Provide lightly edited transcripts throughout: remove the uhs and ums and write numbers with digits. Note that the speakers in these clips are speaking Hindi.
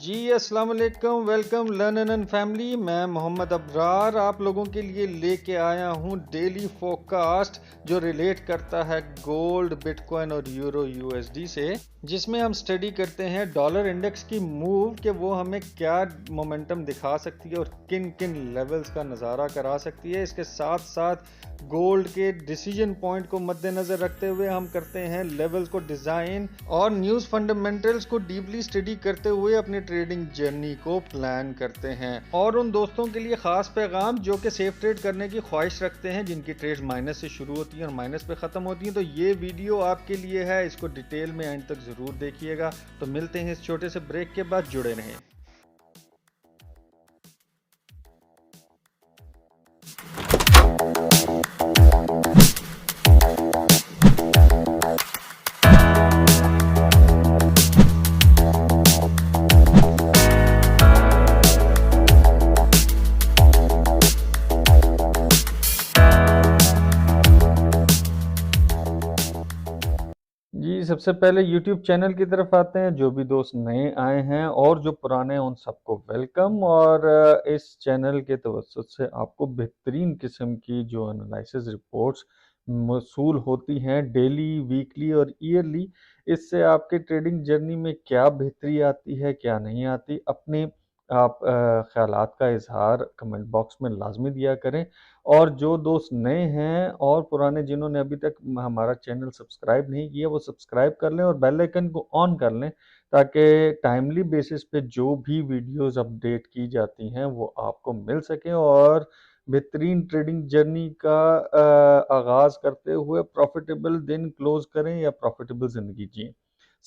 जी अस्सलाम वालेकुम, वेलकम लर्न एंड फैमिली। मैं मोहम्मद अबरार आप लोगों के लिए लेके आया हूँ डेली फोरकास्ट जो रिलेट करता है गोल्ड, बिटकॉइन और यूरो यूएसडी से, जिसमें हम स्टडी करते हैं डॉलर इंडेक्स की मूव कि वो हमें क्या मोमेंटम दिखा सकती है और किन किन लेवल्स का नज़ारा करा सकती है। इसके साथ साथ गोल्ड के डिसीजन पॉइंट को मद्देनज़र रखते हुए हम करते हैं लेवल्स को डिज़ाइन और न्यूज़ फंडामेंटल्स को डीपली स्टडी करते हुए अपनी ट्रेडिंग जर्नी को प्लान करते हैं। और उन दोस्तों के लिए ख़ास पैगाम जो कि सेफ ट्रेड करने की ख्वाहिश रखते हैं, जिनकी ट्रेड माइनस से शुरू होती है और माइनस पे ख़त्म होती हैं, तो ये वीडियो आपके लिए है। इसको डिटेल में एंड तक ज़रूर देखिएगा। तो मिलते हैं इस छोटे से ब्रेक के बाद, जुड़े रहें। जी, सबसे पहले YouTube चैनल की तरफ आते हैं। जो भी दोस्त नए आए हैं और जो पुराने हैं उन सबको वेलकम। और इस चैनल के तवज्जुद से आपको बेहतरीन किस्म की जो एनालिसिस रिपोर्ट्स मौसूल होती हैं डेली, वीकली और ईयरली, इससे आपके ट्रेडिंग जर्नी में क्या बेहतरी आती है, क्या नहीं आती, अपने आप ख़यालात का इज़हार कमेंट बॉक्स में लाज़मी दिया करें। और जो दोस्त नए हैं और पुराने जिन्होंने अभी तक हमारा चैनल सब्सक्राइब नहीं किया, वो सब्सक्राइब कर लें और बेल आइकन को ऑन कर लें, ताकि टाइमली बेसिस पे जो भी वीडियोस अपडेट की जाती हैं वो आपको मिल सकें और बेहतरीन ट्रेडिंग जर्नी का आगाज़ करते हुए प्रॉफिटेबल दिन क्लोज करें या प्रॉफिटेबल ज़िंदगी जिएं।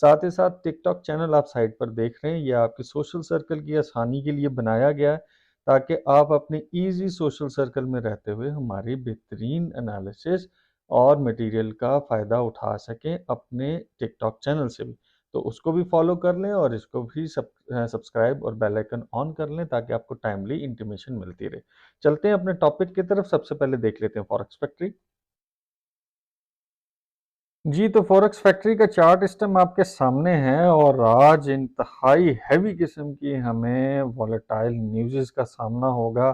साथ ही साथ टिकटॉक चैनल आप साइड पर देख रहे हैं, यह आपके सोशल सर्कल की आसानी के लिए बनाया गया है, ताकि आप अपने ईजी सोशल सर्कल में रहते हुए हमारी बेहतरीन एनालिसिस और मटेरियल का फ़ायदा उठा सकें अपने टिकटॉक चैनल से भी। तो उसको भी फॉलो कर लें और इसको भी सब्सक्राइब और बेल आइकन ऑन कर लें, ताकि आपको टाइमली इंटीमेशन मिलती रहे। चलते हैं अपने टॉपिक की तरफ। सबसे पहले देख लेते हैं फॉरेक्स फैक्ट्री। जी, तो फॉरेक्स फैक्ट्री का चार्ट इस टाइम आपके सामने है और आज इंतहाई हैवी किस्म की हमें वॉलेटाइल न्यूज़ का सामना होगा।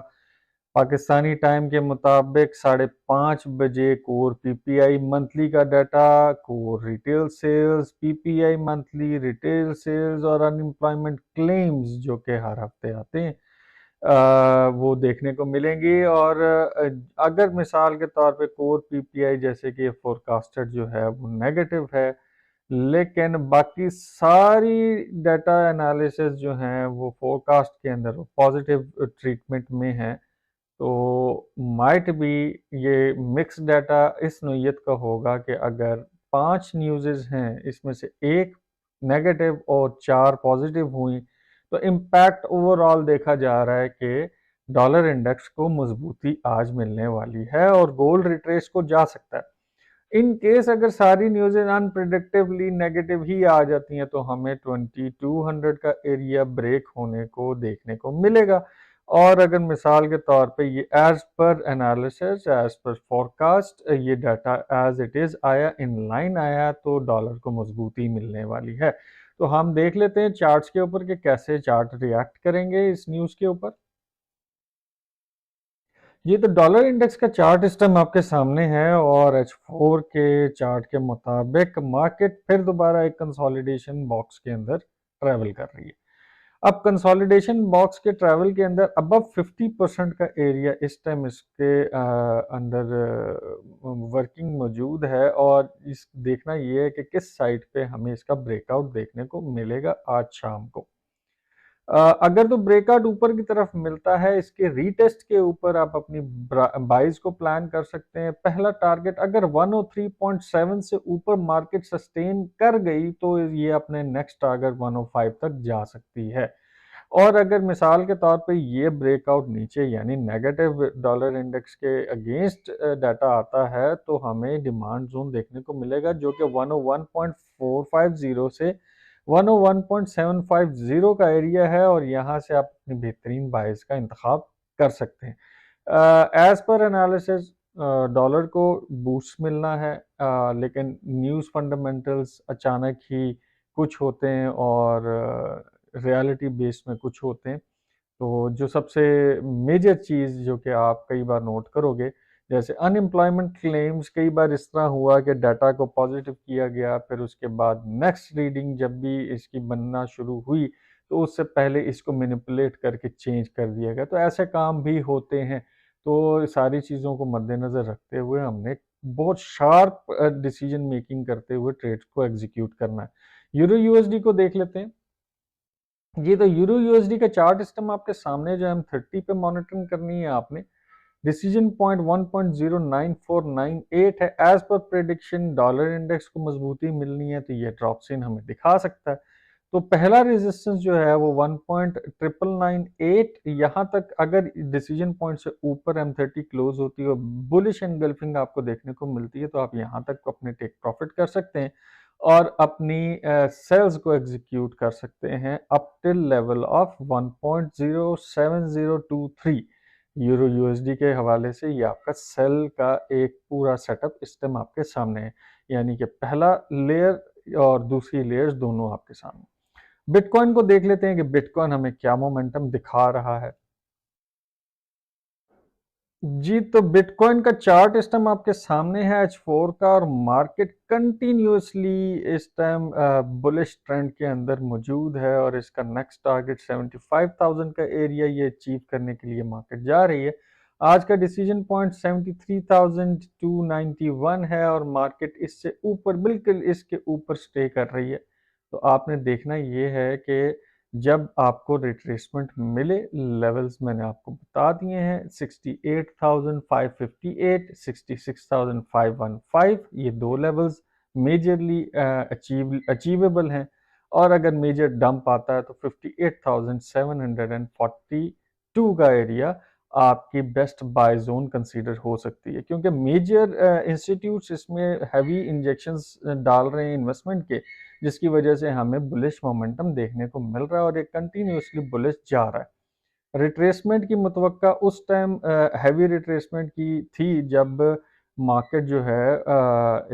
पाकिस्तानी टाइम के मुताबिक 5:30 बजे कोर पीपीआई मंथली का data, core retail sales, PPI monthly retail sales और अनएम्प्लॉयमेंट क्लेम्स जो कि हर हफ्ते आते हैं, वो देखने को मिलेंगी। और अगर मिसाल के तौर पे कोर पीपीआई जैसे कि फोरकास्टेड जो है वो नेगेटिव है, लेकिन बाकी सारी डाटा एनालिसिस जो हैं वो फोरकास्ट के अंदर पॉजिटिव ट्रीटमेंट में है, तो माइट बी ये मिक्स डाटा इस नोयत का होगा कि अगर 5 न्यूज़ हैं, इसमें से एक नेगेटिव और 4 पॉजिटिव हुई, तो इम्पैक्ट ओवरऑल देखा जा रहा है कि डॉलर इंडेक्स को मजबूती आज मिलने वाली है और गोल्ड रिट्रेस को जा सकता है। इन केस अगर सारी न्यूज़ें अनप्रिडिक्टिवली नेगेटिव ही आ जाती हैं, तो हमें 2200 का एरिया ब्रेक होने को देखने को मिलेगा। और अगर मिसाल के तौर पे ये as per analysis, as per forecast, ये डाटा एज इट इज़ आया, इन लाइन आया, तो डॉलर को मजबूती मिलने वाली है। तो हम देख लेते हैं चार्ट्स के ऊपर कि कैसे चार्ट रिएक्ट करेंगे इस न्यूज़ के ऊपर। ये तो डॉलर इंडेक्स का चार्ट इस टाइम आपके सामने है और H4 के चार्ट के मुताबिक मार्केट फिर दोबारा एक कंसोलिडेशन बॉक्स के अंदर ट्रैवल कर रही है। अब कंसोलिडेशन बॉक्स के ट्रैवल के अंदर अबव 50% का एरिया इस टाइम इसके अंदर वर्किंग मौजूद है, और इस देखना ये है कि किस साइड पे हमें इसका ब्रेकआउट देखने को मिलेगा आज शाम को। अगर तो ब्रेकआउट ऊपर की तरफ मिलता है, इसके रीटेस्ट के ऊपर आप अपनी बाइज को प्लान कर सकते हैं। पहला टारगेट अगर 103.7 से ऊपर मार्केट सस्टेन कर गई, तो ये अपने नेक्स्ट टारगेट 105 तक जा सकती है। और अगर मिसाल के तौर पे ये ब्रेकआउट नीचे यानी नेगेटिव डॉलर इंडेक्स के अगेंस्ट डाटा आता है, तो हमें डिमांड जोन देखने को मिलेगा जो कि 101.450 से 101.750 का एरिया है, और यहाँ से आप अपनी बेहतरीन बाइस का इंतखाब कर सकते हैं। एज पर एनालिसिस डॉलर को बूस्ट मिलना है, लेकिन न्यूज़ फंडामेंटल्स अचानक ही कुछ होते हैं और रियलिटी बेस्ड में कुछ होते हैं। तो जो सबसे मेजर चीज़ जो कि आप कई बार नोट करोगे, जैसे अनएम्प्लॉयमेंट क्लेम्स, कई बार इस तरह हुआ कि डाटा को पॉजिटिव किया गया, फिर उसके बाद नेक्स्ट रीडिंग जब भी इसकी बनना शुरू हुई तो उससे पहले इसको मैनिपुलेट करके चेंज कर दिया गया। तो ऐसे काम भी होते हैं। तो सारी चीज़ों को मद्देनज़र रखते हुए हमने बहुत शार्प डिसीजन मेकिंग करते हुए ट्रेड्स को एग्जीक्यूट करना है। यूरो यूएसडी को देख लेते हैं। जी, तो यूरो यूएसडी का चार्ट सिस्टम आपके सामने जो M30 पे मॉनिटरिंग करनी है आपने। डिसीजन पॉइंट 1.09498 है। As per prediction dollar index को मजबूती मिलनी है तो ये ड्रॉप सीन हमें दिखा सकता है। तो पहला रेजिस्टेंस जो है वो 1.998, यहाँ तक अगर डिसीजन पॉइंट से ऊपर M30 क्लोज होती है और बुलिश एनगल्फिंग आपको देखने को मिलती है तो आप यहाँ तक अपने टेक प्रॉफिट कर सकते हैं और अपनी सेल्स को एग्जीक्यूट कर सकते हैं up till level of 1.07023। Euro USD के हवाले से ये आपका सेल का एक पूरा सेटअप इस टाइम आपके सामने है, यानी कि पहला लेयर और दूसरी लेयर्स दोनों आपके सामने। बिटकॉइन को देख लेते हैं कि बिटकॉइन हमें क्या मोमेंटम दिखा रहा है। जी, तो बिटकॉइन का चार्ट इस टाइम आपके सामने है H4 का, और मार्केट कंटिन्यूसली इस टाइम बुलिश ट्रेंड के अंदर मौजूद है और इसका नेक्स्ट टारगेट 75,000 का एरिया ये अचीव करने के लिए मार्केट जा रही है। आज का डिसीजन पॉइंट 73,291 है और मार्केट इससे ऊपर, बिल्कुल इसके ऊपर स्टे कर रही है। तो आपने देखना ये है कि जब आपको रिट्रेसमेंट मिले, लेवल्स मैंने आपको बता दिए हैं 68,558, 66,515, ये दो लेवल्स मेजरली अचीवेबल हैं। और अगर मेजर डंप आता है तो 58,742 का एरिया आपकी बेस्ट बाय जोन कंसीडर हो सकती है, क्योंकि मेजर इंस्टीट्यूट्स इसमें हैवी इंजेक्शंस डाल रहे हैं इन्वेस्टमेंट के, जिसकी वजह से हमें बुलिश मोमेंटम देखने को मिल रहा है और ये कंटिन्यूसली बुलिश जा रहा है। रिट्रेसमेंट की मुतवक्का उस टाइम हैवी रिट्रेसमेंट की थी जब मार्केट जो है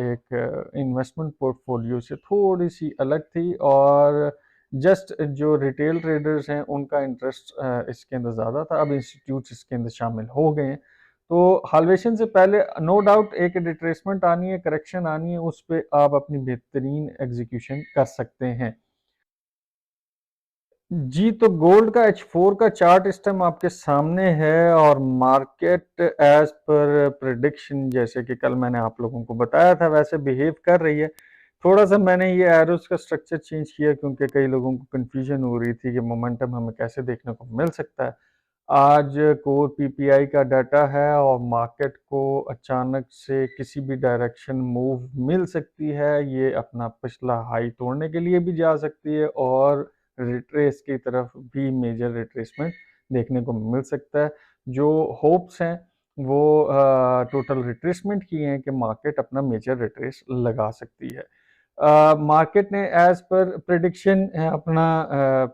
एक इन्वेस्टमेंट पोर्टफोलियो से थोड़ी सी अलग थी और जस्ट जो रिटेल ट्रेडर्स हैं उनका इंटरेस्ट इसके अंदर ज़्यादा था। अब इंस्टीट्यूट्स इसके अंदर शामिल हो गए हैं। तो हाल्वेशन से पहले नो डाउट एक रिट्रेसमेंट आनी है, करेक्शन आनी है, उस पर आप अपनी बेहतरीन एग्जीक्यूशन कर सकते हैं। जी, तो गोल्ड का H4 का चार्ट इस टाइम आपके सामने है और मार्केट एज पर प्रिडिक्शन, जैसे कि कल मैंने आप लोगों को बताया था, वैसे बिहेव कर रही है। थोड़ा सा मैंने ये एरोस का स्ट्रक्चर चेंज किया क्योंकि कई लोगों को कंफ्यूजन हो रही थी कि मोमेंटम हमें कैसे देखने को मिल सकता है। आज कोर पीपीआई का डाटा है और मार्केट को अचानक से किसी भी डायरेक्शन मूव मिल सकती है। ये अपना पिछला हाई तोड़ने के लिए भी जा सकती है और रिट्रेस की तरफ भी मेजर रिट्रेसमेंट देखने को मिल सकता है। जो होप्स हैं वो टोटल रिट्रेसमेंट की हैं कि मार्केट अपना मेजर रिट्रेस लगा सकती है। मार्केट ने एज पर प्रिडिक्शन अपना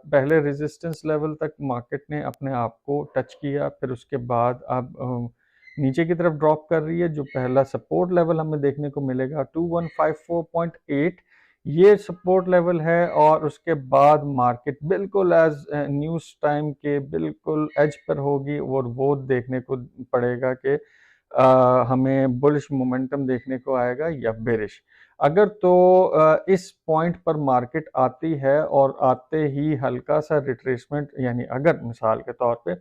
पहले रेजिस्टेंस लेवल तक मार्केट ने अपने आप को टच किया, फिर उसके बाद अब नीचे की तरफ ड्रॉप कर रही है। जो पहला सपोर्ट लेवल हमें देखने को मिलेगा 2154.8, ये सपोर्ट लेवल है और उसके बाद मार्केट बिल्कुल एज न्यूज़ टाइम के बिल्कुल एज पर होगी और वो देखने को पड़ेगा कि हमें बुलिश मोमेंटम देखने को आएगा या बेरिश। अगर तो इस पॉइंट पर मार्केट आती है और आते ही हल्का सा रिट्रेसमेंट, यानी अगर मिसाल के तौर पे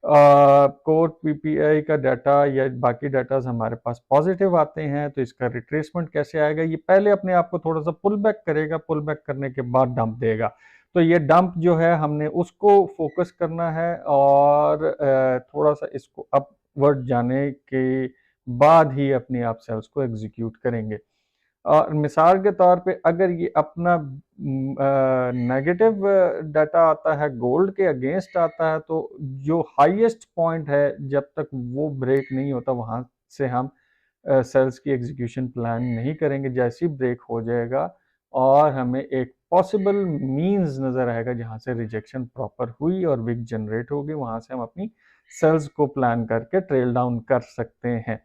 कोर पीपीआई का डाटा या बाकी डाटाज हमारे पास पॉजिटिव आते हैं तो इसका रिट्रेसमेंट कैसे आएगा, ये पहले अपने आप को थोड़ा सा पुल बैक करेगा, पुल बैक करने के बाद डंप देगा। तो ये डंप जो है हमने उसको फोकस करना है और थोड़ा सा इसको अपवर्ड जाने के बाद ही अपनी आप सेल्स को एग्जीक्यूट करेंगे। और मिसाल के तौर पे अगर ये अपना नेगेटिव डाटा आता है, गोल्ड के अगेंस्ट आता है, तो जो हाईएस्ट पॉइंट है जब तक वो ब्रेक नहीं होता वहां से हम सेल्स की एग्जीक्यूशन प्लान नहीं करेंगे। जैसे ही ब्रेक हो जाएगा और हमें एक पॉसिबल मींस नजर आएगा जहां से रिजेक्शन प्रॉपर हुई और विक जनरेट होगी, वहां से हम अपनी सेल्स को प्लान करके ट्रेल डाउन कर सकते हैं।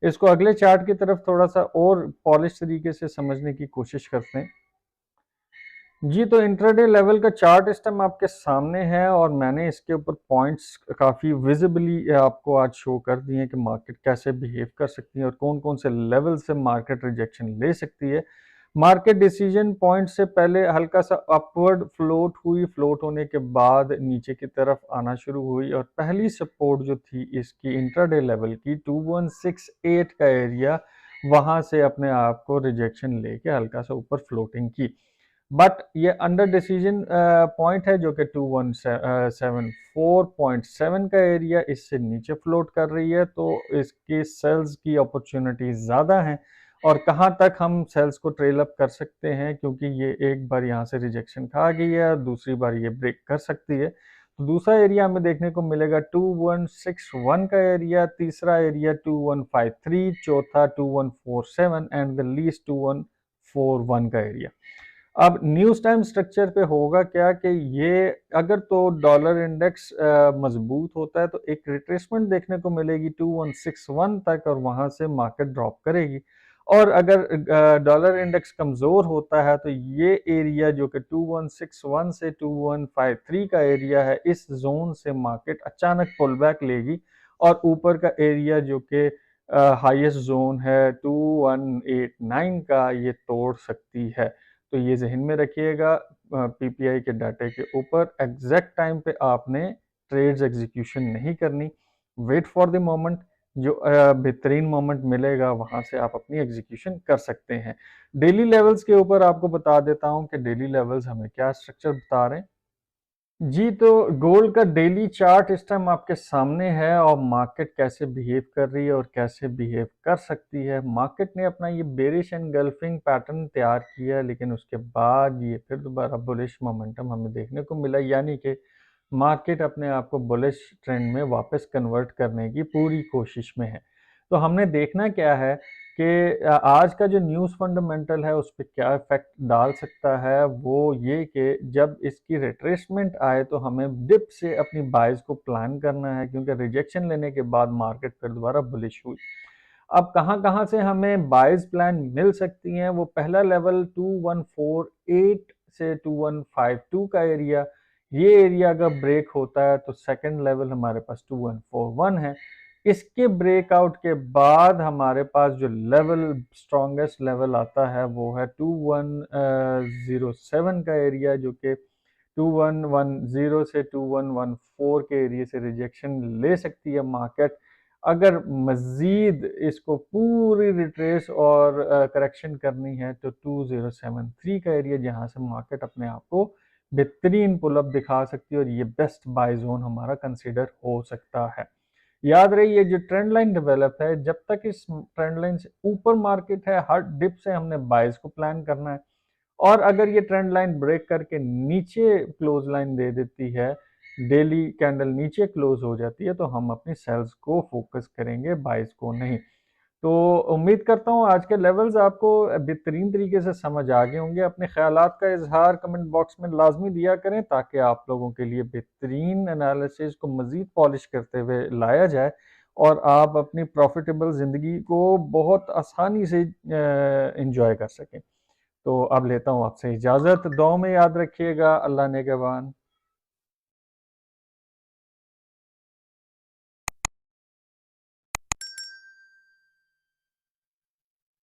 इसको अगले चार्ट की तरफ थोड़ा सा और पॉलिश तरीके से समझने की कोशिश करते हैं। जी, तो इंट्राडे लेवल का चार्ट इस टाइम आपके सामने है और मैंने इसके ऊपर पॉइंट्स काफ़ी विज़िबली आपको आज शो कर दिए हैं कि मार्केट कैसे बिहेव कर सकती है और कौन-कौन से लेवल से मार्केट रिजेक्शन ले सकती है। मार्केट डिसीजन पॉइंट से पहले हल्का-सा अपवर्ड फ्लोट हुई, फ्लोट होने के बाद नीचे की तरफ आना शुरू हुई और पहली सपोर्ट जो थी इसकी इंट्राडे लेवल की 2168 का एरिया, वहाँ से अपने आप को रिजेक्शन लेके हल्का-सा ऊपर फ्लोटिंग की। बट ये अंडर डिसीजन पॉइंट है जो कि 2174.7 का एरिया, इससे नीचे फ्लोट कर रही है, तो इसकी सेल्स की अपॉर्चुनिटी ज़्यादा हैं। और कहाँ तक हम सेल्स को ट्रेल अप कर सकते हैं, क्योंकि ये एक बार यहाँ से रिजेक्शन खा गई है और दूसरी बार ये ब्रेक कर सकती है। तो दूसरा एरिया हमें देखने को मिलेगा 2161 का एरिया, तीसरा एरिया 2153, चौथा 2147 एंड द लीस्ट 2141 का एरिया। अब न्यूज़ टाइम स्ट्रक्चर पे होगा क्या कि ये अगर तो डॉलर इंडेक्स मजबूत होता है तो एक रिट्रेसमेंट देखने को मिलेगी 2161 तक और वहां से मार्केट ड्रॉप करेगी। और अगर डॉलर इंडेक्स कमज़ोर होता है तो ये एरिया जो कि 2161 से 2153 का एरिया है, इस जोन से मार्केट अचानक पुल बैक लेगी और ऊपर का एरिया जो कि हाईएस्ट जोन है 2189 का, ये तोड़ सकती है। तो ये ज़हन में रखिएगा, पीपीआई के डाटे के ऊपर एग्जैक्ट टाइम पे आपने ट्रेड्स एग्जीक्यूशन नहीं करनी। वेट फॉर द मोमेंट, जो बेहतरीन मोमेंट मिलेगा वहां से आप अपनी एग्जीक्यूशन कर सकते हैं। डेली लेवल्स के ऊपर आपको बता देता हूं कि डेली लेवल्स हमें क्या स्ट्रक्चर बता रहे हैं। जी, तो गोल्ड का डेली चार्ट इस टाइम आपके सामने है और मार्केट कैसे बिहेव कर रही है और कैसे बिहेव कर सकती है। मार्केट ने अपना ये बेरिश एनगल्फिंग पैटर्न तैयार किया, लेकिन उसके बाद ये फिर दोबारा बुलिश मोमेंटम हमें देखने को मिला, यानी कि मार्केट अपने आप को बुलिश ट्रेंड में वापस कन्वर्ट करने की पूरी कोशिश में है। तो हमने देखना क्या है कि आज का जो न्यूज़ फंडामेंटल है उस पे क्या इफेक्ट डाल सकता है, वो ये कि जब इसकी रिट्रेसमेंट आए तो हमें डिप से अपनी बाइज को प्लान करना है, क्योंकि रिजेक्शन लेने के बाद मार्केट फिर दोबारा बुलिश हुई। अब कहाँ-कहाँ से हमें बाइज प्लान मिल सकती हैं, वो पहला लेवल 2148 से 2152 का एरिया, ये एरिया अगर ब्रेक होता है तो सेकंड लेवल हमारे पास 2141 है। इसके ब्रेकआउट के बाद हमारे पास जो लेवल स्ट्रॉन्गेस्ट लेवल आता है वो है 2107 का एरिया, जो कि 2110 से 2114 के एरिया से रिजेक्शन ले सकती है मार्केट। अगर मज़ीद इसको पूरी रिट्रेस और करेक्शन करनी है तो 2073 का एरिया, जहां से मार्केट अपने आप को बेहतरीन पुल अप दिखा सकती है और ये बेस्ट बाय जोन हमारा कंसीडर हो सकता है। याद रही, ये जो ट्रेंड लाइन डेवलप है, जब तक इस ट्रेंड लाइन से ऊपर मार्केट है, हर डिप से हमने बाइज को प्लान करना है। और अगर ये ट्रेंड लाइन ब्रेक करके नीचे क्लोज लाइन दे देती है, डेली कैंडल नीचे क्लोज हो जाती है, तो हम अपनी सेल्स को फोकस करेंगे, बाइज को नहीं। तो उम्मीद करता हूँ आज के लेवल्स आपको बेहतरीन तरीके से समझ आ गए होंगे। अपने ख्यालात का इजहार कमेंट बॉक्स में लाजमी दिया करें, ताकि आप लोगों के लिए बेहतरीन एनालिसिस को मज़ीद पॉलिश करते हुए लाया जाए और आप अपनी प्रॉफिटेबल ज़िंदगी को बहुत आसानी से इंजॉय कर सकें। तो अब लेता हूँ आपसे इजाज़त, दुआ में याद रखिएगा। अल्लाह नेगहबान।